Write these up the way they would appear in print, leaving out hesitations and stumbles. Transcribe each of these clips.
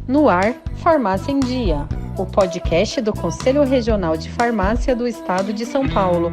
No ar, Farmácia em Dia, o podcast do Conselho Regional de Farmácia do Estado de São Paulo.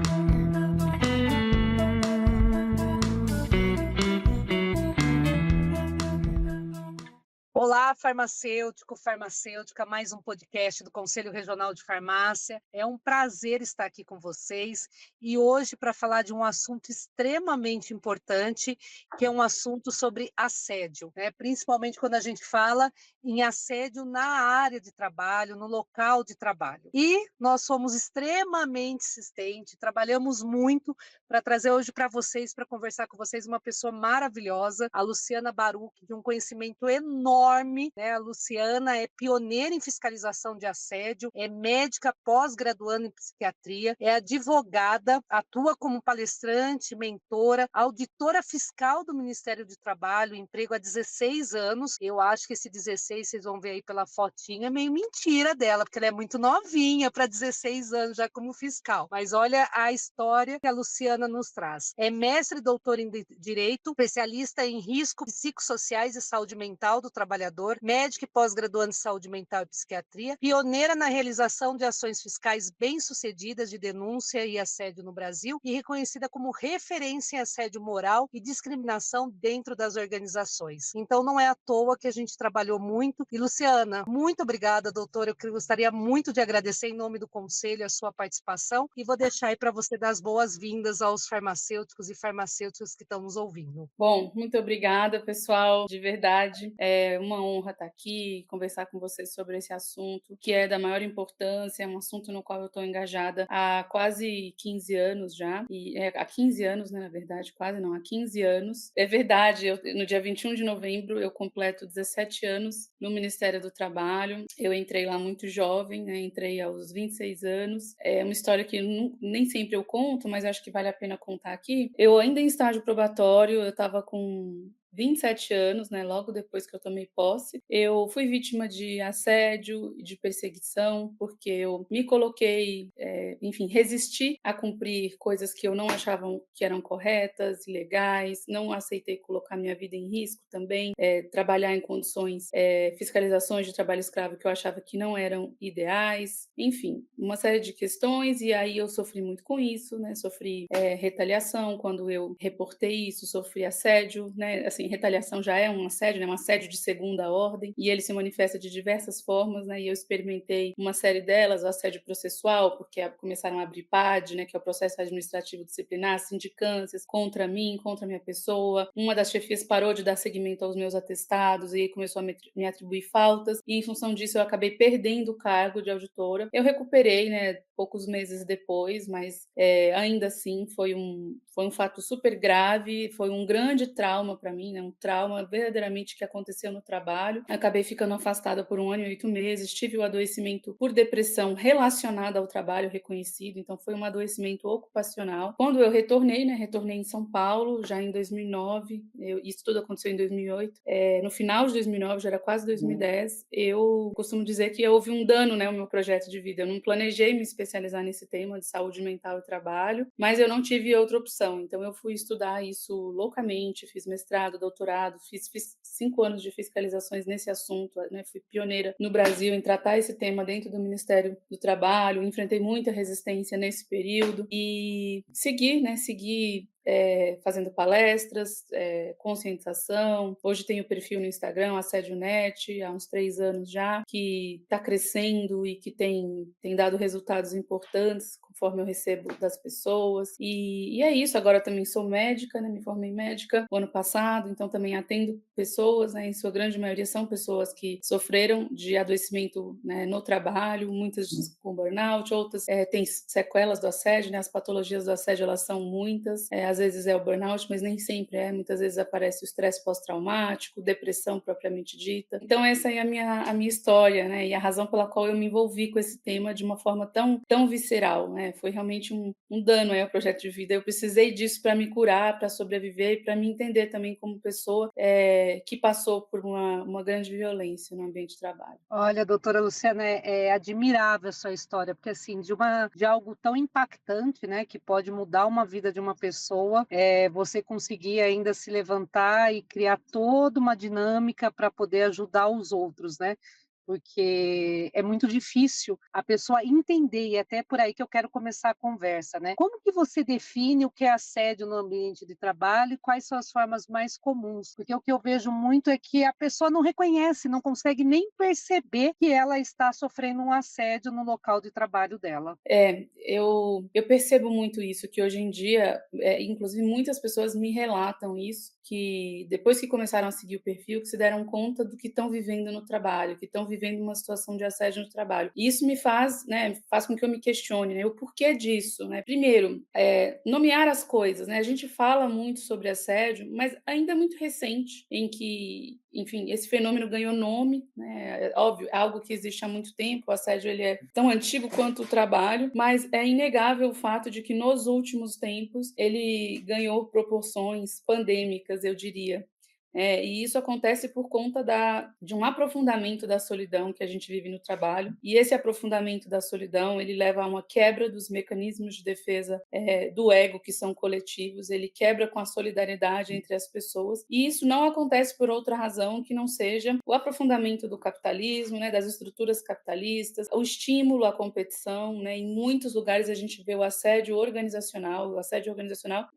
Olá, farmacêutico, farmacêutica, mais um podcast do Conselho Regional de Farmácia. É um prazer estar aqui com vocês e hoje para falar de um assunto extremamente importante, que é um assunto sobre assédio, né? Principalmente quando a gente fala em assédio na área de trabalho, no local de trabalho. E nós somos extremamente insistentes, trabalhamos muito para trazer hoje para vocês, para conversar com vocês, uma pessoa maravilhosa, a Luciana Baruch, de um conhecimento enorme, né? A Luciana é pioneira em fiscalização de assédio, é médica pós-graduanda em psiquiatria, é advogada, atua como palestrante, mentora, auditora fiscal do Ministério do Trabalho, emprego há 16 anos. Eu acho que esse 16, vocês vão ver aí pela fotinha, é meio mentira dela, porque ela é muito novinha para 16 anos já como fiscal. Mas olha a história que a Luciana nos traz. É mestre e doutora em Direito, especialista em riscos psicossociais e saúde mental do trabalhador, médica e pós-graduando em saúde mental e psiquiatria, pioneira na realização de ações fiscais bem-sucedidas de denúncia e assédio no Brasil e reconhecida como referência em assédio moral e discriminação dentro das organizações. Então, não é à toa que a gente trabalhou muito. E, Luciana, muito obrigada, doutora. Eu gostaria muito de agradecer em nome do Conselho a sua participação e vou deixar aí para você dar as boas-vindas aos farmacêuticos e farmacêuticas que estão nos ouvindo. Bom, muito obrigada, pessoal, de verdade. É uma honra estar aqui, conversar com vocês sobre esse assunto, que é da maior importância, é um assunto no qual eu estou engajada há quase 15 anos já, há 15 anos, né, na verdade, quase não, há 15 anos. É verdade, no dia 21 de novembro eu completo 17 anos no Ministério do Trabalho. Eu entrei lá muito jovem, né, entrei aos 26 anos. É uma história que nem sempre eu conto, mas acho que vale a pena contar aqui. Eu ainda em estágio probatório, eu estava com 27 anos, né, logo depois que eu tomei posse. Eu fui vítima de assédio e de perseguição, porque eu me coloquei, enfim, resisti a cumprir coisas que eu não achava que eram corretas, legais, não aceitei colocar minha vida em risco também, trabalhar em condições, fiscalizações de trabalho escravo que eu achava que não eram ideais, enfim, uma série de questões, e aí eu sofri muito com isso, né, sofri retaliação quando eu reportei isso, sofri assédio, né, assim, retaliação já é um assédio, né, um assédio de segunda ordem, e ele se manifesta de diversas formas, né, e eu experimentei uma série delas, o assédio processual, porque começaram a abrir PAD, né, que é o processo administrativo disciplinar, sindicâncias contra mim, contra a minha pessoa. Uma das chefias parou de dar seguimento aos meus atestados e começou a me atribuir faltas, e em função disso eu acabei perdendo o cargo de auditora. Eu recuperei, né, poucos meses depois, mas ainda assim foi um fato super grave, foi um grande trauma para mim, né? Um trauma verdadeiramente que aconteceu no trabalho. Acabei ficando afastada por 1 ano e 8 meses, tive o adoecimento por depressão relacionada ao trabalho reconhecido, então foi um adoecimento ocupacional. Quando eu retornei, né? Retornei em São Paulo, já em 2009, isso tudo aconteceu em 2008, no final de 2009, já era quase 2010, eu costumo dizer que houve um dano, né, no meu projeto de vida. Eu não planejei me especializar nesse tema de saúde mental e trabalho, mas eu não tive outra opção. Então eu fui estudar isso loucamente, fiz mestrado, doutorado, fiz 5 anos de fiscalizações nesse assunto, né? Fui pioneira no Brasil em tratar esse tema dentro do Ministério do Trabalho, enfrentei muita resistência nesse período e segui fazendo palestras, conscientização. Hoje tenho perfil no Instagram, Assédio Net, há uns 3 anos já, que está crescendo e que tem dado resultados importantes conforme eu recebo das pessoas. E é isso, agora também sou médica, né? Me formei médica o ano passado, então também atendo pessoas, né? Em sua grande maioria são pessoas que sofreram de adoecimento, né, no trabalho, muitas com burnout, outras têm sequelas do assédio, né? As patologias do assédio, elas são muitas, às vezes é o burnout, mas nem sempre muitas vezes aparece o estresse pós-traumático, depressão propriamente dita. Então essa é a minha história, né? E a razão pela qual eu me envolvi com esse tema de uma forma tão visceral, né? né? Foi realmente um dano aí ao projeto de vida. Eu precisei disso para me curar, para sobreviver e para me entender também como pessoa que passou por uma grande violência no ambiente de trabalho. Olha, doutora Luciana, é admirável a sua história, porque assim, de algo tão impactante, né, que pode mudar uma vida de uma pessoa, você conseguir ainda se levantar e criar toda uma dinâmica para poder ajudar os outros, né? Porque é muito difícil a pessoa entender, e é até por aí que eu quero começar a conversa, né? Como que você define o que é assédio no ambiente de trabalho e quais são as formas mais comuns? Porque o que eu vejo muito é que a pessoa não reconhece, não consegue nem perceber que ela está sofrendo um assédio no local de trabalho dela. Eu percebo muito isso, que hoje em dia, inclusive muitas pessoas me relatam isso, que depois que começaram a seguir o perfil, que se deram conta do que estão vivendo no trabalho, que estão vivendo uma situação de assédio no trabalho. E isso me faz, né, faz com que eu me questione, né, o porquê disso, né? Primeiro, nomear as coisas, né? A gente fala muito sobre assédio, mas ainda é muito recente, em que, enfim, esse fenômeno ganhou nome, né? É óbvio, é algo que existe há muito tempo, o assédio ele é tão antigo quanto o trabalho, mas é inegável o fato de que nos últimos tempos ele ganhou proporções pandêmicas, eu diria. E isso acontece por conta de um aprofundamento da solidão que a gente vive no trabalho, e esse aprofundamento da solidão, ele leva a uma quebra dos mecanismos de defesa do ego, que são coletivos, ele quebra com a solidariedade entre as pessoas, e isso não acontece por outra razão que não seja o aprofundamento do capitalismo, né, das estruturas capitalistas, o estímulo à competição, né, em muitos lugares a gente vê o assédio organizacional,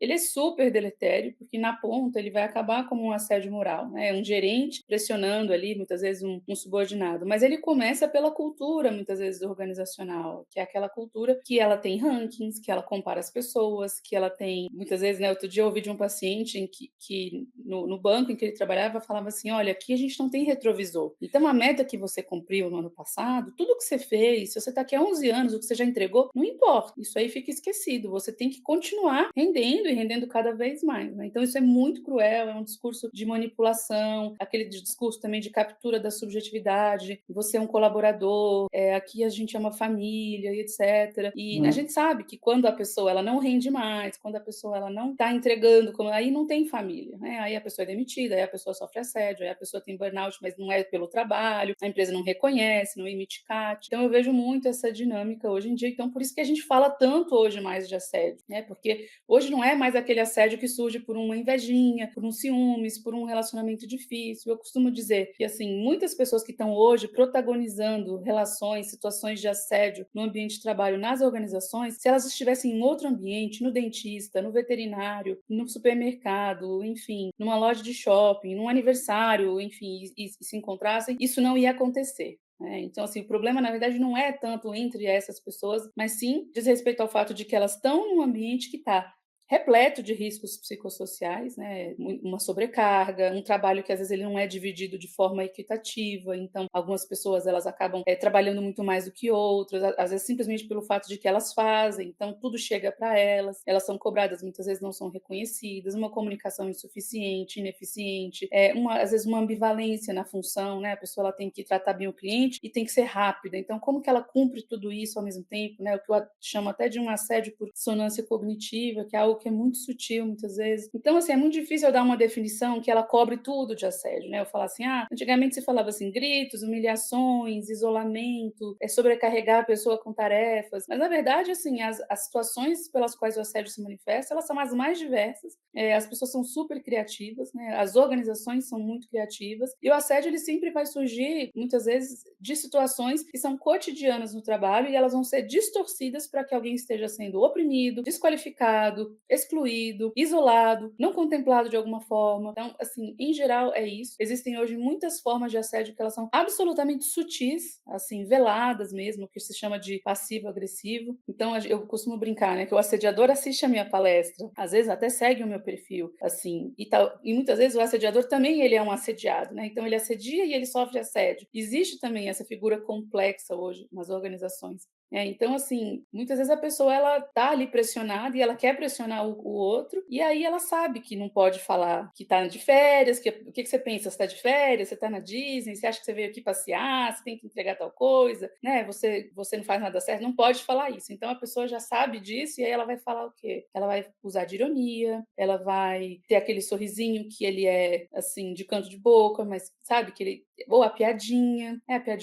ele é super deletério, porque na ponta ele vai acabar como um assédio moral, né? Um gerente pressionando ali, muitas vezes, um subordinado. Mas ele começa pela cultura, muitas vezes, organizacional, que é aquela cultura que ela tem rankings, que ela compara as pessoas, que ela tem, muitas vezes, né? Outro dia eu ouvi de um paciente que no banco em que ele trabalhava, falava assim, olha, aqui a gente não tem retrovisor. Então, a meta que você cumpriu no ano passado, tudo que você fez, se você está aqui há 11 anos, o que você já entregou, não importa. Isso aí fica esquecido. Você tem que continuar rendendo e rendendo cada vez mais, né? Então, isso é muito cruel, é um discurso de manipulação, aquele discurso também de captura da subjetividade, você é um colaborador, aqui a gente é uma família, e etc. E a gente sabe que quando a pessoa ela não rende mais, quando a pessoa ela não está entregando, aí não tem família, né? Aí a pessoa é demitida, aí a pessoa sofre assédio, aí a pessoa tem burnout, mas não é pelo trabalho, a empresa não reconhece, não emite CAT. Então eu vejo muito essa dinâmica hoje em dia, então por isso que a gente fala tanto hoje mais de assédio, né? Porque hoje não é mais aquele assédio que surge por uma invejinha, por um ciúmes, por um relacionamento difícil. Eu costumo dizer que, assim, muitas pessoas que estão hoje protagonizando relações, situações de assédio no ambiente de trabalho nas organizações, se elas estivessem em outro ambiente, no dentista, no veterinário, no supermercado, enfim, numa loja de shopping, num aniversário, enfim, e se encontrassem, isso não ia acontecer. Então, assim, o problema, na verdade, não é tanto entre essas pessoas, mas sim diz respeito ao fato de que elas estão num ambiente que está repleto de riscos psicossociais, né? Uma sobrecarga, um trabalho que às vezes ele não é dividido de forma equitativa, então algumas pessoas elas acabam trabalhando muito mais do que outras, às vezes simplesmente pelo fato de que elas fazem, então tudo chega para elas são cobradas, muitas vezes não são reconhecidas, uma comunicação insuficiente, ineficiente, às vezes uma ambivalência na função, né? A pessoa ela tem que tratar bem o cliente e tem que ser rápida, então como que ela cumpre tudo isso ao mesmo tempo, né? O que eu chamo até de um assédio por dissonância cognitiva, que é algo que é muito sutil muitas vezes. Então, assim, é muito difícil eu dar uma definição que ela cobre tudo de assédio, né? Eu falar assim, antigamente se falava assim, gritos, humilhações, isolamento, sobrecarregar a pessoa com tarefas, mas na verdade, assim, as situações pelas quais o assédio se manifesta, elas são as mais diversas, as pessoas são super criativas, né? As organizações são muito criativas, e o assédio, ele sempre vai surgir, muitas vezes, de situações que são cotidianas no trabalho, e elas vão ser distorcidas para que alguém esteja sendo oprimido, desqualificado, excluído, isolado, não contemplado de alguma forma. Então, assim, em geral é isso. Existem hoje muitas formas de assédio que elas são absolutamente sutis, assim, veladas mesmo, que se chama de passivo-agressivo. Então, eu costumo brincar, né, que o assediador assiste a minha palestra, às vezes até segue o meu perfil, assim, e tal. E muitas vezes o assediador também ele é um assediado, né? Então ele assedia e ele sofre assédio. Existe também essa figura complexa hoje nas organizações. Então, assim, muitas vezes a pessoa ela tá ali pressionada e ela quer pressionar o outro, e aí ela sabe que não pode falar que tá de férias, o que que você pensa? Você tá de férias? Você tá na Disney? Você acha que você veio aqui passear? Você tem que entregar tal coisa, né? Você não faz nada certo, não pode falar isso. Então a pessoa já sabe disso e aí ela vai falar o quê? Ela vai usar de ironia, ela vai ter aquele sorrisinho que ele é assim de canto de boca, mas sabe que ele ou a piadinha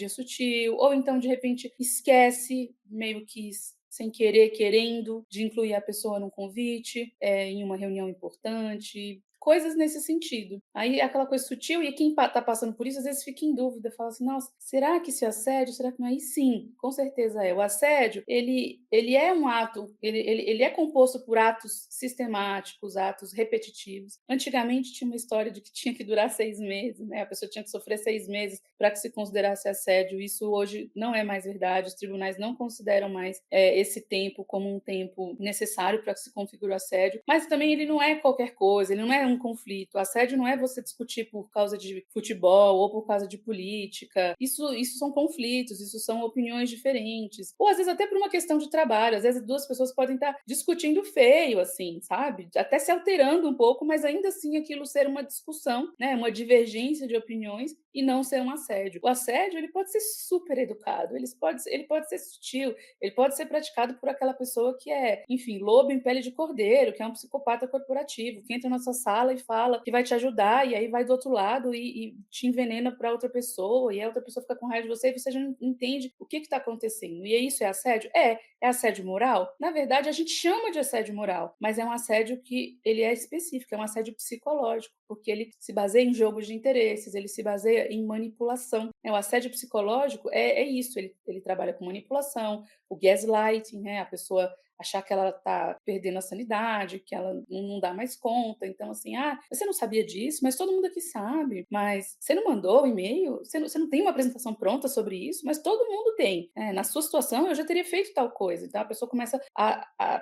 sutil, ou então de repente esquece meio que sem querer, querendo, de incluir a pessoa num convite, em uma reunião importante, coisas nesse sentido. Aí é aquela coisa sutil, e quem está passando por isso às vezes fica em dúvida, fala assim, nossa, será que isso é assédio? Será que não é? E sim, com certeza é. O assédio, ele é um ato, ele é composto por atos sistemáticos, atos repetitivos. Antigamente tinha uma história de que tinha que durar 6 meses, né? A pessoa tinha que sofrer 6 meses para que se considerasse assédio. Isso hoje não é mais verdade, os tribunais não consideram mais esse tempo como um tempo necessário para que se configure o assédio, mas também ele não é qualquer coisa, ele não é um conflito. O assédio não é você discutir por causa de futebol ou por causa de política. Isso são conflitos, isso são opiniões diferentes. Ou às vezes até por uma questão de trabalho, às vezes duas pessoas podem estar discutindo feio, assim, sabe? Até se alterando um pouco, mas ainda assim aquilo ser uma discussão, né? Uma divergência de opiniões e não ser um assédio. O assédio, ele pode ser super educado, ele pode ser sutil, ele pode ser praticado por aquela pessoa que é, enfim, lobo em pele de cordeiro, que é um psicopata corporativo, que entra na sua sala e fala que vai te ajudar, e aí vai do outro lado e te envenena para outra pessoa, e a outra pessoa fica com raiva de você e você já não entende o que está acontecendo. E isso é assédio? É assédio moral? Na verdade, a gente chama de assédio moral, mas é um assédio que ele é específico, é um assédio psicológico, porque ele se baseia em jogos de interesses, ele se baseia em manipulação. O assédio psicológico é isso, ele trabalha com manipulação, o gaslighting, né? A pessoa achar que ela está perdendo a sanidade, que ela não dá mais conta. Então, assim, você não sabia disso, mas todo mundo aqui sabe. Mas você não mandou o e-mail? Você não tem uma apresentação pronta sobre isso? Mas todo mundo tem. Na sua situação, eu já teria feito tal coisa. Então, a pessoa começa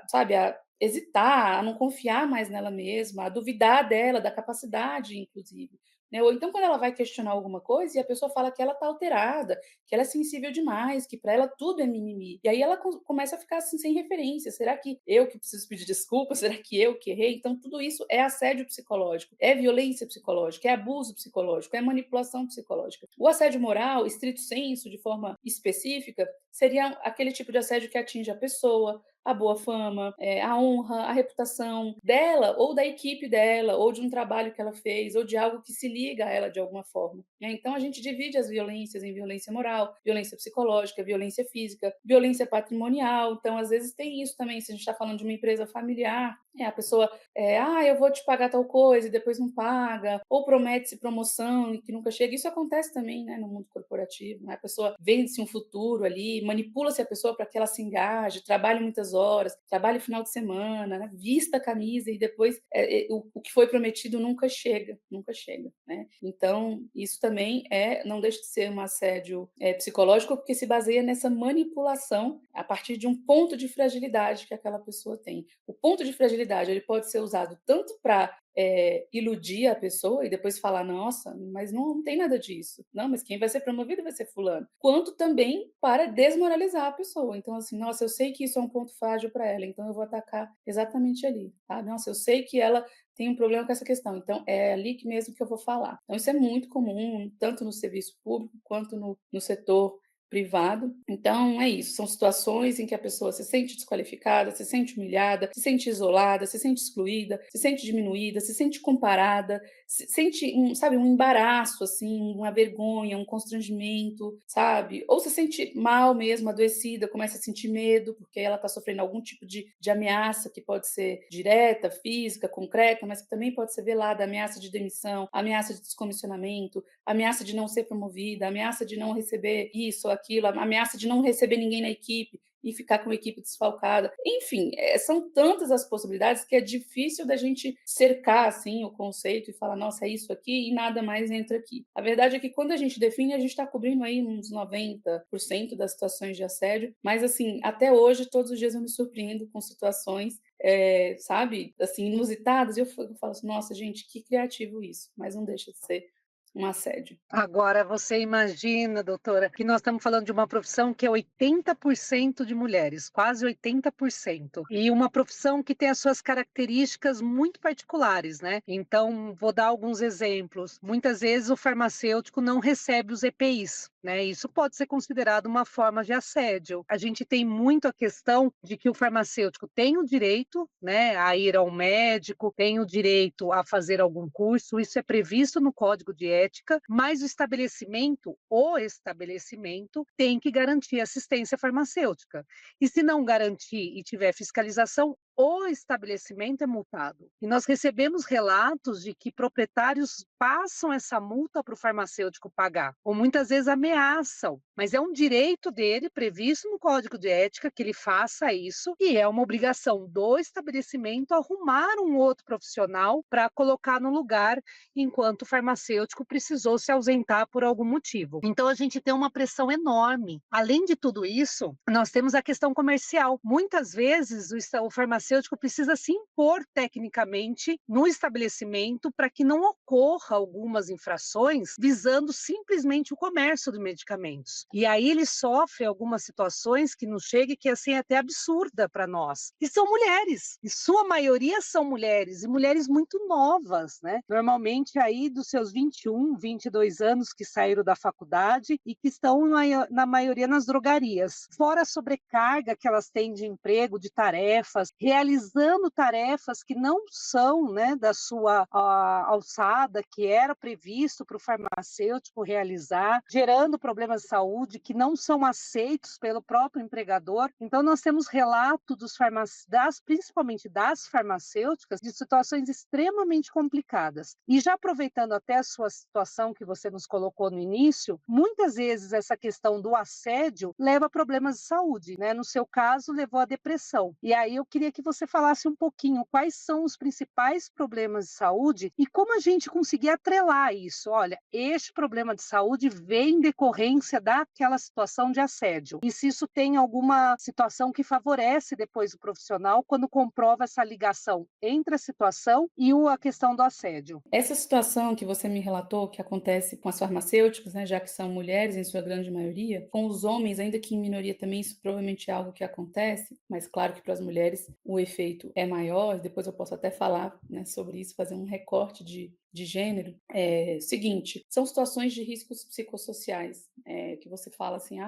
sabe, a hesitar, a não confiar mais nela mesma, a duvidar dela, da capacidade, inclusive. Né? Ou então, quando ela vai questionar alguma coisa e a pessoa fala que ela está alterada, que ela é sensível demais, que para ela tudo é mimimi. E aí ela começa a ficar assim, sem referência. Será que eu que preciso pedir desculpa? Será que eu que errei? Então, tudo isso é assédio psicológico, é violência psicológica, é abuso psicológico, é manipulação psicológica. O assédio moral, estrito senso, de forma específica, seria aquele tipo de assédio que atinge a pessoa, a boa fama, a honra, a reputação dela ou da equipe dela, ou de um trabalho que ela fez, ou de algo que se liga a ela de alguma forma. Então, a gente divide as violências em violência moral, violência psicológica, violência física, violência patrimonial. Então, às vezes tem isso também, se a gente está falando de uma empresa familiar, a pessoa, eu vou te pagar tal coisa e depois não paga, ou promete-se promoção e que nunca chega. Isso acontece também, né, no mundo corporativo, né? A pessoa vende-se um futuro ali, manipula-se a pessoa para que ela se engaje, trabalhe muitas horas, trabalhe final de semana, né? Vista a camisa e depois o que foi prometido nunca chega, nunca chega, né? Então, isso também não deixa de ser um assédio psicológico, porque se baseia nessa manipulação a partir de um ponto de fragilidade que aquela pessoa tem. O ponto de fragilidade ele pode ser usado tanto para iludir a pessoa e depois falar, nossa, mas não tem nada disso. Não, mas quem vai ser promovido vai ser fulano. Quanto também para desmoralizar a pessoa. Então, assim, nossa, eu sei que isso é um ponto frágil para ela, então eu vou atacar exatamente ali. Tá? Nossa, eu sei que ela tem um problema com essa questão, então é ali que mesmo que eu vou falar. Então, isso é muito comum, tanto no serviço público quanto no setor privado. Então, é isso. São situações em que a pessoa se sente desqualificada, se sente humilhada, se sente isolada, se sente excluída, se sente diminuída, se sente comparada, se sente, sabe, um embaraço, assim, uma vergonha, um constrangimento, sabe? Ou se sente mal mesmo, adoecida, começa a sentir medo, porque ela está sofrendo algum tipo de ameaça que pode ser direta, física, concreta, mas que também pode ser velada, ameaça de demissão, ameaça de descomissionamento, ameaça de não ser promovida, ameaça de não receber isso ou aquilo, ameaça de não receber ninguém na equipe e ficar com a equipe desfalcada. Enfim, são tantas as possibilidades que é difícil da gente cercar assim o conceito e falar, nossa, é isso aqui e nada mais entra aqui. A verdade é que quando a gente define, a gente está cobrindo aí uns 90% das situações de assédio, mas assim, até hoje, todos os dias eu me surpreendo com situações sabe, assim, inusitadas, e eu falo assim, nossa, gente, que criativo isso, mas não deixa de ser um assédio. Agora você imagina, doutora, que nós estamos falando de uma profissão que é 80% de mulheres, quase 80%. E uma profissão que tem as suas características muito particulares, né? Então, vou dar alguns exemplos. Muitas vezes o farmacêutico não recebe os EPIs, né? Isso pode ser considerado uma forma de assédio. A gente tem muito a questão de que o farmacêutico tem o direito, né, a ir ao médico, tem o direito a fazer algum curso, isso é previsto no Código de Ética, mas o estabelecimento tem que garantir assistência farmacêutica. E se não garantir e tiver fiscalização, o estabelecimento é multado. E nós recebemos relatos de que proprietários passam essa multa para o farmacêutico pagar, ou muitas vezes ameaçam, mas é um direito dele, previsto no Código de Ética, que ele faça isso, e é uma obrigação do estabelecimento arrumar um outro profissional para colocar no lugar, enquanto o farmacêutico precisou se ausentar por algum motivo. Então, a gente tem uma pressão enorme. Além de tudo isso, nós temos a questão comercial. Muitas vezes, o farmacêutico precisa se impor tecnicamente no estabelecimento para que não ocorra algumas infrações visando simplesmente o comércio de medicamentos. E aí ele sofre algumas situações que nos chegam que assim, é até absurda para nós. E são mulheres, e sua maioria são mulheres, e mulheres muito novas, né? Normalmente aí dos seus 21, 22 anos que saíram da faculdade e que estão na maioria nas drogarias. Fora a sobrecarga que elas têm de emprego, de tarefas, realizando tarefas que não são, né, da sua alçada, que era previsto para o farmacêutico realizar, gerando problemas de saúde que não são aceitos pelo próprio empregador. Então, nós temos relato principalmente das farmacêuticas, de situações extremamente complicadas. E já aproveitando até a sua situação que você nos colocou no início, muitas vezes essa questão do assédio leva a problemas de saúde, né? No seu caso, levou à depressão. E aí eu queria que você falasse um pouquinho quais são os principais problemas de saúde e como a gente conseguir atrelar isso. Olha, este problema de saúde vem em decorrência daquela situação de assédio. E se isso tem alguma situação que favorece depois o profissional quando comprova essa ligação entre a situação e a questão do assédio. Essa situação que você me relatou, que acontece com as farmacêuticas, né, já que são mulheres em sua grande maioria, com os homens, ainda que em minoria também, isso provavelmente é algo que acontece, mas claro que para as mulheres o efeito é maior, depois eu posso até falar, né, sobre isso, fazer um recorte de gênero. Seguinte, são situações de riscos psicossociais, que você fala assim,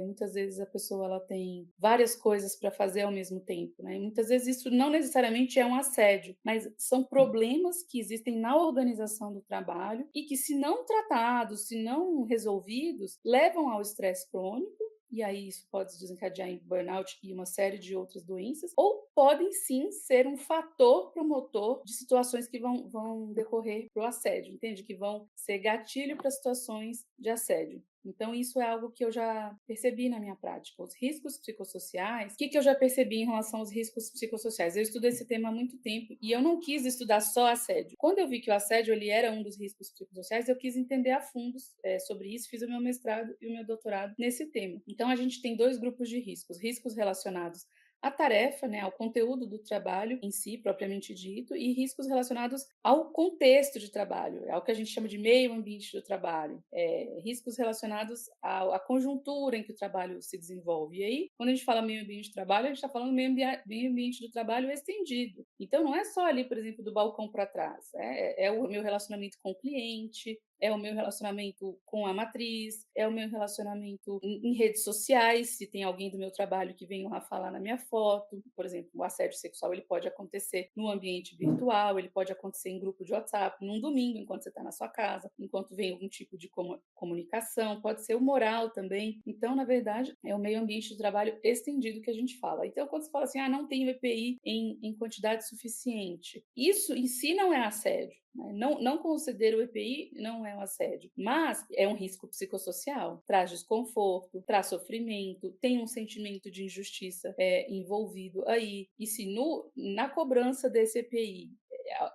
muitas vezes a pessoa ela tem várias coisas para fazer ao mesmo tempo, né? E muitas vezes isso não necessariamente é um assédio, mas são problemas que existem na organização do trabalho e que, se não tratados, se não resolvidos, levam ao estresse crônico. E aí isso pode desencadear em burnout e uma série de outras doenças, ou podem sim ser um fator promotor de situações que vão decorrer para o assédio, entende? Que vão ser gatilho para situações de assédio. Então, isso é algo que eu já percebi na minha prática. Os riscos psicossociais, o que eu já percebi em relação aos riscos psicossociais? Eu estudo esse tema há muito tempo e eu não quis estudar só assédio. Quando eu vi que o assédio ele era um dos riscos psicossociais, eu quis entender a fundo sobre isso, fiz o meu mestrado e o meu doutorado nesse tema. Então, a gente tem dois grupos de riscos: riscos relacionados à tarefa, né, ao conteúdo do trabalho em si, propriamente dito, e riscos relacionados ao contexto de trabalho, ao que a gente chama de meio ambiente do trabalho, riscos relacionados à conjuntura em que o trabalho se desenvolve. E aí, quando a gente fala meio ambiente de trabalho, a gente está falando meio ambiente do trabalho estendido. Então, não é só ali, por exemplo, do balcão para trás, é o meu relacionamento com o cliente, é o meu relacionamento com a matriz, é o meu relacionamento em redes sociais, se tem alguém do meu trabalho que vem lá falar na minha foto. Por exemplo, o assédio sexual ele pode acontecer no ambiente virtual, ele pode acontecer em grupo de WhatsApp, num domingo, enquanto você está na sua casa, enquanto vem algum tipo de comunicação, pode ser o moral também. Então, na verdade, é o meio ambiente de trabalho estendido que a gente fala. Então, quando você fala assim, não tenho EPI em quantidade suficiente, isso em si não é assédio. Não considero o EPI, não é um assédio, mas é um risco psicossocial, traz desconforto, traz sofrimento, tem um sentimento de injustiça envolvido aí, e se na cobrança desse EPI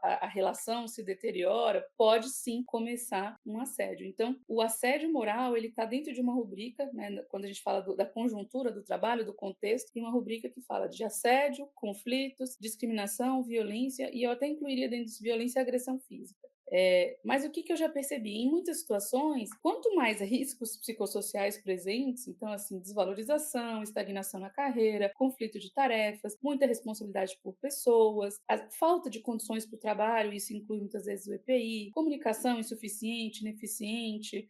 a relação se deteriora, pode sim começar um assédio. Então, o assédio moral ele está dentro de uma rubrica, né, quando a gente fala da conjuntura do trabalho, do contexto, tem uma rubrica que fala de assédio, conflitos, discriminação, violência, e eu até incluiria dentro disso violência e agressão física. Mas o que eu já percebi? Em muitas situações, quanto mais riscos psicossociais presentes, então, assim, desvalorização, estagnação na carreira, conflito de tarefas, muita responsabilidade por pessoas, a falta de condições para o trabalho, isso inclui muitas vezes o EPI, comunicação insuficiente, ineficiente,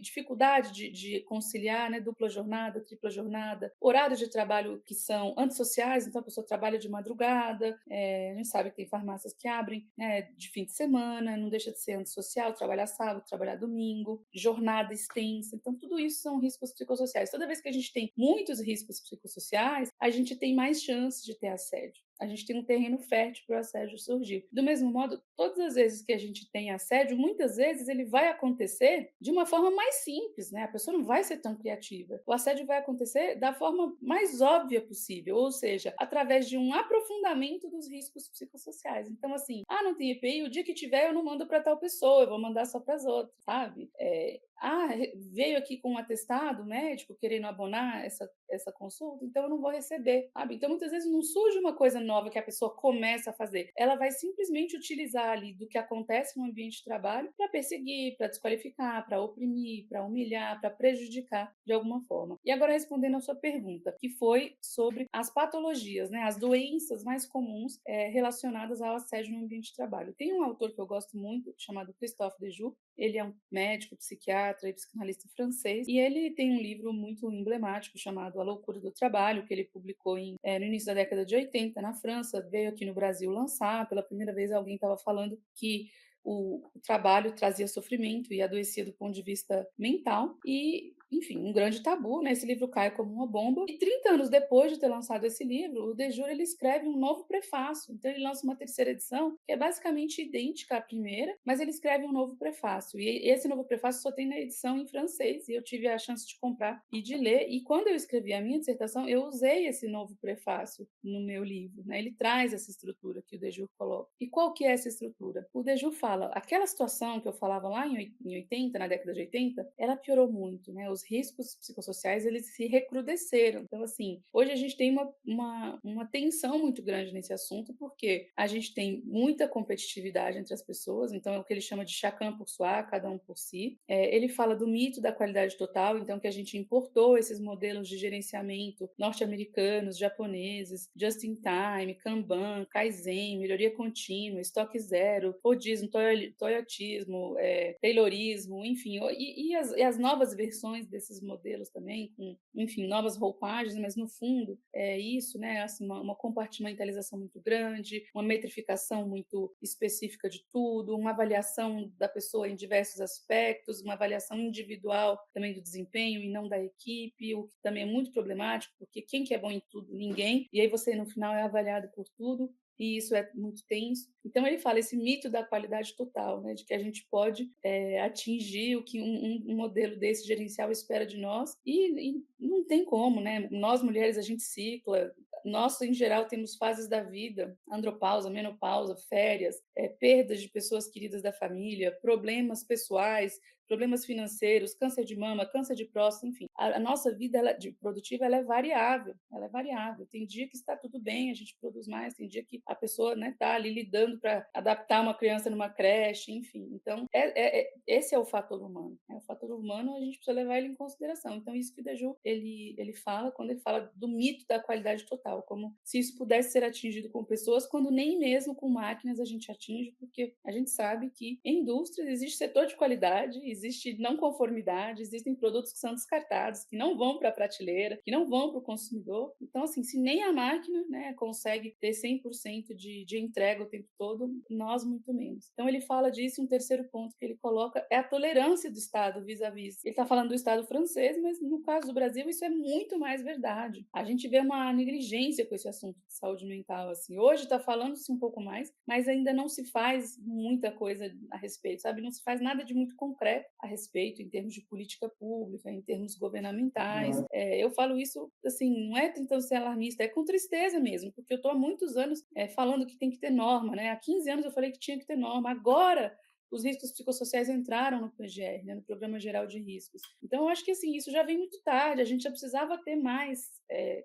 dificuldade de conciliar, né, dupla jornada, tripla jornada, horários de trabalho que são antissociais, então a pessoa trabalha de madrugada, a gente sabe que tem farmácias que abrem, né, de fim de semana, não deixa de ser antissocial, trabalhar sábado, trabalhar domingo, jornada extensa, então tudo isso são riscos psicossociais. Toda vez que a gente tem muitos riscos psicossociais, a gente tem mais chances de ter assédio. A gente tem um terreno fértil para o assédio surgir. Do mesmo modo, todas as vezes que a gente tem assédio, muitas vezes ele vai acontecer de uma forma mais simples, né? A pessoa não vai ser tão criativa. O assédio vai acontecer da forma mais óbvia possível, ou seja, através de um aprofundamento dos riscos psicossociais. Então, assim, não tem EPI, o dia que tiver eu não mando para tal pessoa, eu vou mandar só para as outras, sabe? Veio aqui com um atestado médico querendo abonar essa consulta, então eu não vou receber, sabe? Então, muitas vezes não surge uma coisa nova que a pessoa começa a fazer. Ela vai simplesmente utilizar ali do que acontece no ambiente de trabalho para perseguir, para desqualificar, para oprimir, para humilhar, para prejudicar de alguma forma. E agora, respondendo a sua pergunta, que foi sobre as patologias, né? As doenças mais comuns relacionadas ao assédio no ambiente de trabalho. Tem um autor que eu gosto muito, chamado Christophe Dejoux. Ele é um médico, psiquiatra e psicanalista francês, e ele tem um livro muito emblemático chamado A Loucura do Trabalho, que ele publicou no início da década de 80 na França, veio aqui no Brasil lançar. Pela primeira vez alguém estava falando que o trabalho trazia sofrimento e adoecia do ponto de vista mental, e, enfim, um grande tabu, né? Esse livro cai como uma bomba, e 30 anos depois de ter lançado esse livro, o Dejoux, ele escreve um novo prefácio, então ele lança uma terceira edição, que é basicamente idêntica à primeira, mas ele escreve um novo prefácio, e esse novo prefácio só tem na edição em francês, e eu tive a chance de comprar e de ler, e quando eu escrevi a minha dissertação, eu usei esse novo prefácio no meu livro, né? Ele traz essa estrutura que o Dejoux coloca. E qual que é essa estrutura? O Dejoux fala, aquela situação que eu falava lá em 80, na década de 80, ela piorou muito, né? Os riscos psicossociais, eles se recrudesceram. Então, assim, hoje a gente tem uma tensão muito grande nesse assunto, porque a gente tem muita competitividade entre as pessoas, então é o que ele chama de chacun pour soi, cada um por si. Ele fala do mito da qualidade total, então que a gente importou esses modelos de gerenciamento norte-americanos, japoneses, just in time, Kanban, Kaizen, melhoria contínua, estoque zero, Fordismo, Toyotismo, Taylorismo, enfim, e as novas versões desses modelos também, com, enfim, novas roupagens, mas no fundo é isso, né? Assim, uma compartimentalização muito grande, uma metrificação muito específica de tudo, uma avaliação da pessoa em diversos aspectos, uma avaliação individual também do desempenho e não da equipe, o que também é muito problemático, porque quem que é bom em tudo? Ninguém, e aí você no final é avaliado por tudo, e isso é muito tenso. Então ele fala esse mito da qualidade total, né, de que a gente pode atingir o que um modelo desse gerencial espera de nós, e não tem como, né? Nós mulheres, a gente cicla, nós em geral temos fases da vida, andropausa, menopausa, férias, perdas de pessoas queridas da família, problemas pessoais, problemas financeiros, câncer de mama, câncer de próstata, enfim. A nossa vida produtiva ela é variável, Tem dia que está tudo bem, a gente produz mais, tem dia que a pessoa, né, está ali lidando para adaptar uma criança numa creche, enfim. Então, esse é o fator humano. O fator humano, a gente precisa levar ele em consideração. Então, isso que o Dejoux, ele fala quando ele fala do mito da qualidade total, como se isso pudesse ser atingido com pessoas, quando nem mesmo com máquinas a gente atinge, porque a gente sabe que em indústrias existe setor de qualidade, existe não conformidade, existem produtos que são descartados, que não vão para a prateleira, que não vão para o consumidor. Então, assim, se nem a máquina, né, consegue ter 100% de entrega o tempo todo, nós muito menos. Então, ele fala disso, e um terceiro ponto que ele coloca é a tolerância do Estado vis-à-vis. Ele está falando do Estado francês, mas no caso do Brasil isso é muito mais verdade. A gente vê uma negligência com esse assunto de saúde mental, assim. Hoje está falando-se um pouco mais, mas ainda não se faz muita coisa a respeito, sabe? Não se faz nada de muito concreto a respeito em termos de política pública, em termos governamentais. Eu falo isso, assim, não é tentando ser alarmista, é com tristeza mesmo, porque eu estou há muitos anos falando que tem que ter norma, né? Há 15 anos eu falei que tinha que ter norma. Agora, os riscos psicossociais entraram no PGR, né, no Programa Geral de Riscos. Então, eu acho que assim, isso já vem muito tarde, a gente já precisava ter mais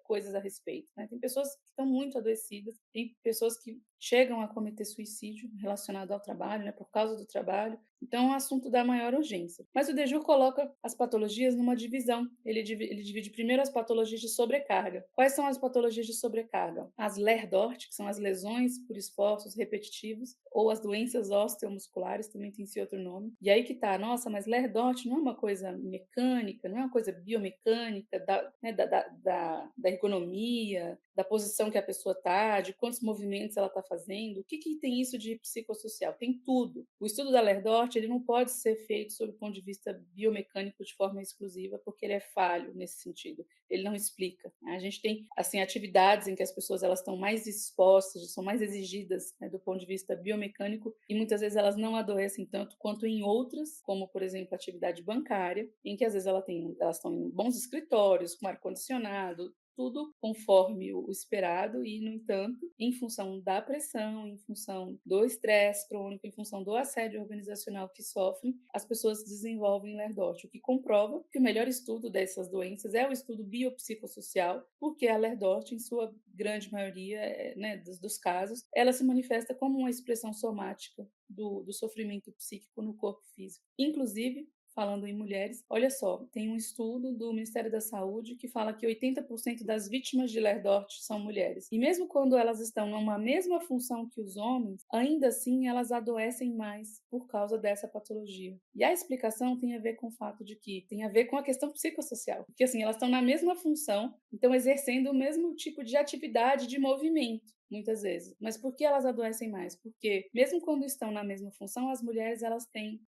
coisas a respeito. Né? Tem pessoas que estão muito adoecidas, tem pessoas que chegam a cometer suicídio relacionado ao trabalho, né, por causa do trabalho. Então, é um assunto da maior urgência. Mas o Dejour coloca as patologias numa divisão. Ele divide primeiro as patologias de sobrecarga. Quais são as patologias de sobrecarga? As Lerdort, que são as lesões por esforços repetitivos, ou as doenças osteomusculares, também tem esse outro nome. E aí que tá, nossa, mas Lerdort não é uma coisa mecânica, não é uma coisa biomecânica, né, da ergonomia, da posição que a pessoa está, de quantos movimentos ela está fazendo. O que tem isso de psicossocial? Tem tudo. O estudo da Lerdort ele não pode ser feito sob o ponto de vista biomecânico de forma exclusiva, porque ele é falho nesse sentido. Ele não explica. A gente tem assim atividades em que as pessoas elas estão mais expostas, são mais exigidas, né, do ponto de vista biomecânico, e muitas vezes elas não adoecem tanto quanto em outras, como por exemplo a atividade bancária, em que às vezes elas estão em bons escritórios, com ar-condicionado, tudo conforme o esperado e, no entanto, em função da pressão, em função do estresse crônico, em função do assédio organizacional que sofrem, as pessoas desenvolvem Lerdort, o que comprova que o melhor estudo dessas doenças é o estudo biopsicossocial, porque a Lerdort, em sua grande maioria, né, dos casos, ela se manifesta como uma expressão somática do sofrimento psíquico no corpo físico. Inclusive, falando em mulheres, olha só, tem um estudo do Ministério da Saúde que fala que 80% das vítimas de Lerdort são mulheres. E mesmo quando elas estão numa mesma função que os homens, ainda assim elas adoecem mais por causa dessa patologia. E a explicação tem a ver com o fato de que tem a ver com a questão psicossocial. Porque assim, elas estão na mesma função, então exercendo o mesmo tipo de atividade, de movimento, muitas vezes. Mas por que elas adoecem mais? Porque mesmo quando estão na mesma função, as mulheres elas têm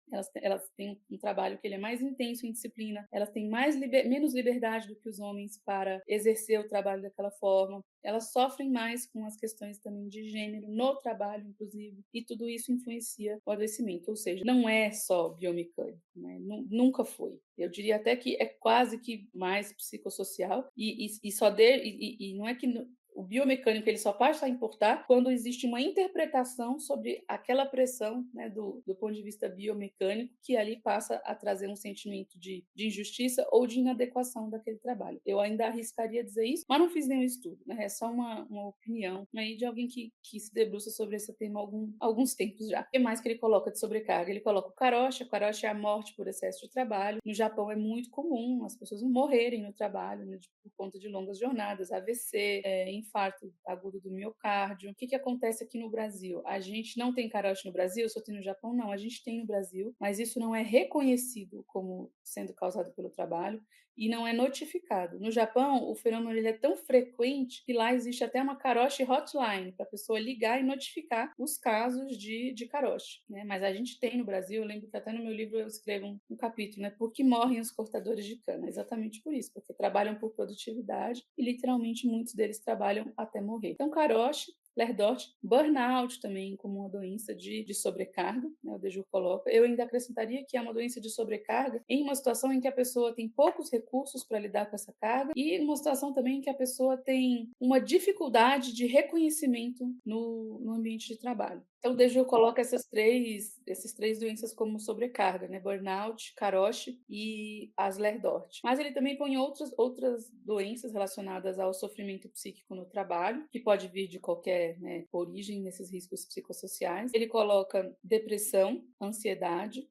um trabalho que ele é mais intenso em disciplina, elas têm menos liberdade do que os homens para exercer o trabalho daquela forma, elas sofrem mais com as questões também de gênero no trabalho, inclusive, e tudo isso influencia o adoecimento, ou seja, não é só biomecânico, né? Nunca foi. Eu diria até que é quase que mais psicossocial e não é que o biomecânico ele só passa a importar quando existe uma interpretação sobre aquela pressão, né, do ponto de vista biomecânico, que ali passa a trazer um sentimento de injustiça ou de inadequação daquele trabalho. Eu ainda arriscaria dizer isso, mas não fiz nenhum estudo, né? É só uma opinião aí de alguém que se debruça sobre esse tema há alguns tempos já. O que mais que ele coloca de sobrecarga? Ele coloca o karoshi. O karoshi é a morte por excesso de trabalho. No Japão é muito comum as pessoas morrerem no trabalho, né, por conta de longas jornadas, AVC, infarto agudo do miocárdio. O que acontece aqui no Brasil? A gente não tem karoshi no Brasil, só tem no Japão? Não, a gente tem no Brasil, mas isso não é reconhecido como sendo causado pelo trabalho e não é notificado. No Japão, o fenômeno ele é tão frequente que lá existe até uma karoshi hotline para a pessoa ligar e notificar os casos de karoshi, né? Mas a gente tem no Brasil, eu lembro que até no meu livro eu escrevo um capítulo, né? Por que morrem os cortadores de cana? Exatamente por isso, porque trabalham por produtividade e literalmente muitos deles trabalham até morrer. Então, karoshi, Lerdort, burnout também como uma doença de sobrecarga, né, o Dejour coloca. Eu ainda acrescentaria que é uma doença de sobrecarga em uma situação em que a pessoa tem poucos recursos para lidar com essa carga e uma situação também em que a pessoa tem uma dificuldade de reconhecimento no ambiente de trabalho. Então, o Dejour coloca essas três doenças como sobrecarga, né? Burnout, karoshi e as Lerdort. Mas ele também põe outras doenças relacionadas ao sofrimento psíquico no trabalho, que pode vir de qualquer, né, origem nesses riscos psicossociais. Ele coloca depressão, ansiedade.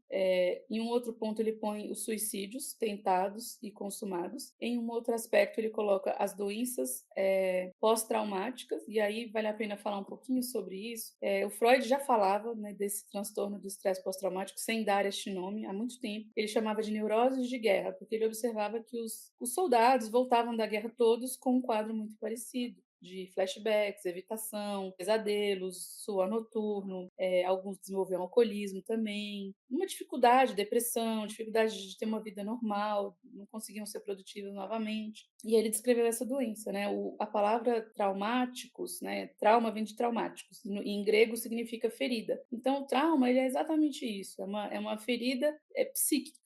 Em um outro ponto, ele põe os suicídios tentados e consumados. Em um outro aspecto, ele coloca as doenças pós-traumáticas, e aí vale a pena falar um pouquinho sobre isso. O Freud já falava, né, desse transtorno do estresse pós-traumático sem dar este nome há muito tempo. Ele chamava de neuroses de guerra, porque ele observava que os soldados voltavam da guerra todos com um quadro muito parecido, de flashbacks, evitação, pesadelos, suor noturno, alguns desenvolviam alcoolismo também, uma dificuldade, depressão, dificuldade de ter uma vida normal, não conseguiam ser produtivos novamente. E ele descreveu essa doença, né? A palavra traumáticos, né? Trauma vem de traumáticos, em grego significa ferida. Então, o trauma ele é exatamente isso, é uma ferida psíquica.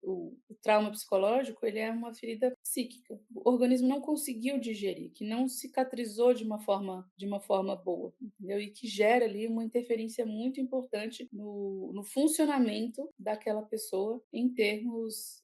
O trauma psicológico ele é uma ferida psíquica. O organismo não conseguiu digerir, que não cicatrizou de uma forma boa, entendeu? E que gera ali uma interferência muito importante no funcionamento daquela pessoa em termos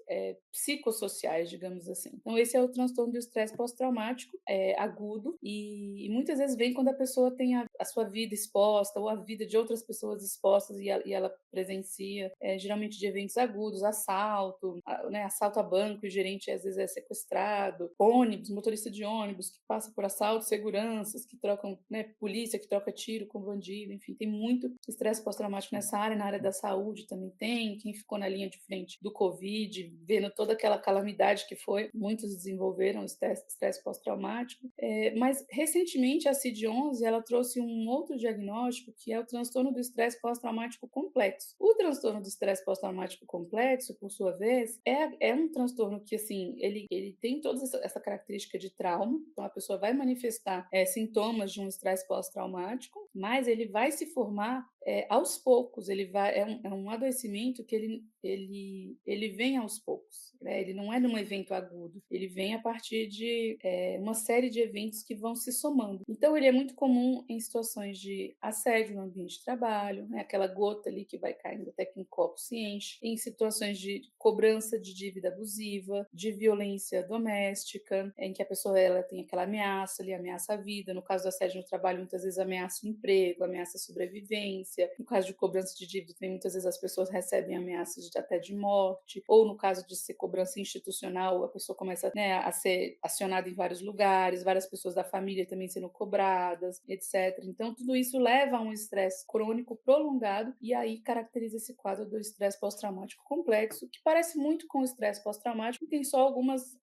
psicossociais, digamos assim. Então, esse é o transtorno do estresse pós-traumático agudo, e muitas vezes vem quando a pessoa tem a sua vida exposta, ou a vida de outras pessoas expostas, e ela presencia, geralmente de eventos agudos, assalto, né, assalto a banco, e o gerente às vezes é sequestrado, ônibus, motorista de ônibus que passa por assalto, seguranças que trocam, né, polícia que troca tiro com bandido, enfim, tem muito estresse pós-traumático nessa área, na área da saúde também tem, quem ficou na linha de frente do Covid, vendo toda aquela calamidade que foi, muitos desenvolveram estresse pós-traumático, mas recentemente a CID-11 ela trouxe um outro diagnóstico que é o transtorno do estresse pós-traumático complexo. O transtorno do estresse pós-traumático complexo, por sua vez, é um transtorno que, assim, ele tem toda essa característica de trauma, então a pessoa vai manifestar sintomas de um estresse pós-traumático, mas ele vai se formar aos poucos, é um adoecimento que ele vem aos poucos, né? Ele não é num evento agudo, ele vem a partir de uma série de eventos que vão se somando. Então, ele é muito comum em situações de assédio no ambiente de trabalho, né? Aquela gota ali que vai caindo até que um copo se enche, em situações de cobrança de dívida abusiva, de violência doméstica, em que a pessoa ela tem aquela ameaça ali, ameaça a vida. No caso do assédio no trabalho, muitas vezes ameaça o emprego, ameaça a sobrevivência. No caso de cobrança de dívida, também muitas vezes as pessoas recebem ameaças até de morte, ou no caso de ser cobrança institucional, a pessoa começa, né, a ser acionada em vários lugares, várias pessoas da família também sendo cobradas, etc. Então, tudo isso leva a um estresse crônico prolongado, e aí caracteriza esse quadro do estresse pós-traumático complexo, que parece muito com o estresse pós-traumático, tem só algumas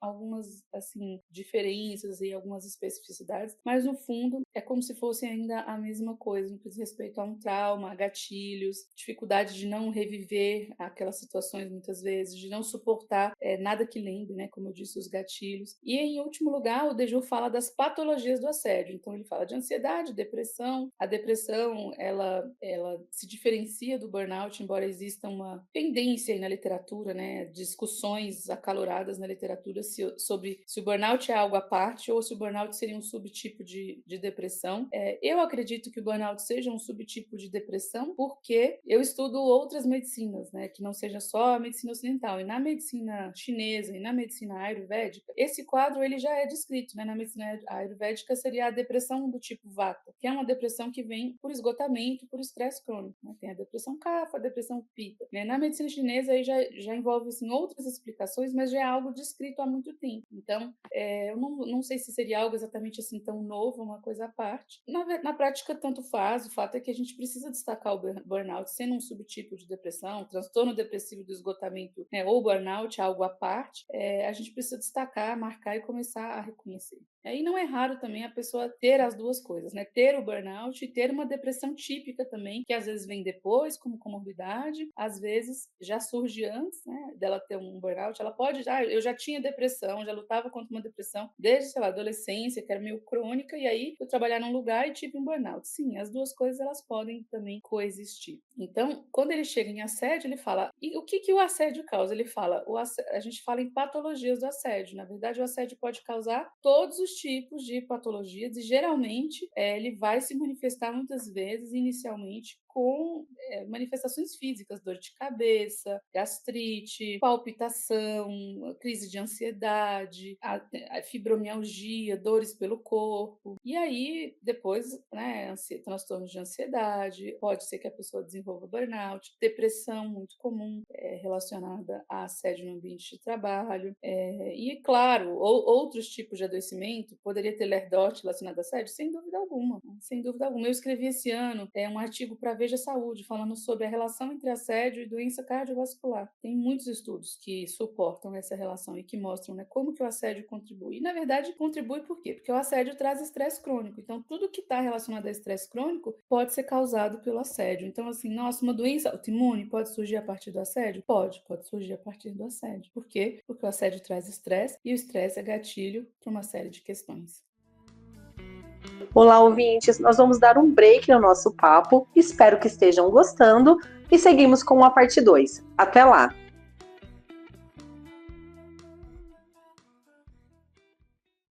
assim, diferenças e algumas especificidades, mas no fundo é como se fosse ainda a mesma coisa, no que diz respeito a um trauma, a gatilhos, dificuldade de não reviver aquelas situações muitas vezes, de não suportar nada que lembre, né, como eu disse, os gatilhos. E em último lugar, o Dejoux fala das patologias do assédio. Então ele fala de ansiedade, depressão. A depressão, ela se diferencia do burnout, embora exista uma pendência aí na literatura, né, discussões acaloradas na literatura sobre se o burnout é algo à parte ou se o burnout seria um subtipo de depressão. Eu acredito que o burnout seja um subtipo de depressão porque eu estudo outras medicinas, né, que não seja só a medicina ocidental. E na medicina chinesa e na medicina ayurvédica, esse quadro ele já é descrito, né? Na medicina ayurvédica seria a depressão do tipo vata, que é uma depressão que vem por esgotamento, por estresse crônico, né? Tem a depressão kapha, a depressão pitta, né? Na medicina chinesa aí já envolve assim, outras explicações, mas já é algo descrito há muito tempo. Então, eu não sei se seria algo exatamente assim tão novo, uma coisa à parte. Na prática, tanto faz. O fato é que a gente precisa destacar o burnout sendo um subtipo de depressão, transtorno depressivo do esgotamento, né, ou burnout, algo à parte. A gente precisa destacar, marcar e começar a reconhecer. E não é raro também a pessoa ter as duas coisas, né? Ter o burnout e ter uma depressão típica também, que às vezes vem depois, como comorbidade, às vezes já surge antes, né, dela ter um burnout. Ela pode eu já tinha depressão, já lutava contra uma depressão desde, sei lá, adolescência, que era meio crônica, e aí eu trabalhar num lugar e tive um burnout. Sim, as duas coisas elas podem também coexistir. Então, quando ele chega em assédio, ele fala, e o que o assédio causa? Ele fala, a gente fala em patologias do assédio. Na verdade, o assédio pode causar todos os tipos de patologias e geralmente ele vai se manifestar muitas vezes, inicialmente, com manifestações físicas, dor de cabeça, gastrite, palpitação, crise de ansiedade, a fibromialgia, dores pelo corpo. E aí, depois, né, transtornos de ansiedade, pode ser que a pessoa desenvolva burnout, depressão muito comum, relacionada a assédio no ambiente de trabalho. E, claro, outros tipos de adoecimento, poderia ter lerdose relacionado a assédio? Sem dúvida alguma, sem dúvida alguma. Eu escrevi esse ano um artigo para Veja Saúde, falando sobre a relação entre assédio e doença cardiovascular. Tem muitos estudos que suportam essa relação e que mostram, né, como que o assédio contribui. E, na verdade, contribui por quê? Porque o assédio traz estresse crônico. Então, tudo que está relacionado a estresse crônico pode ser causado pelo assédio. Então, assim, nossa, uma doença autoimune pode surgir a partir do assédio? Pode surgir a partir do assédio. Por quê? Porque o assédio traz estresse e o estresse é gatilho para uma série de questões. Olá, ouvintes! Nós vamos dar um break no nosso papo. Espero que estejam gostando e seguimos com a parte 2. Até lá!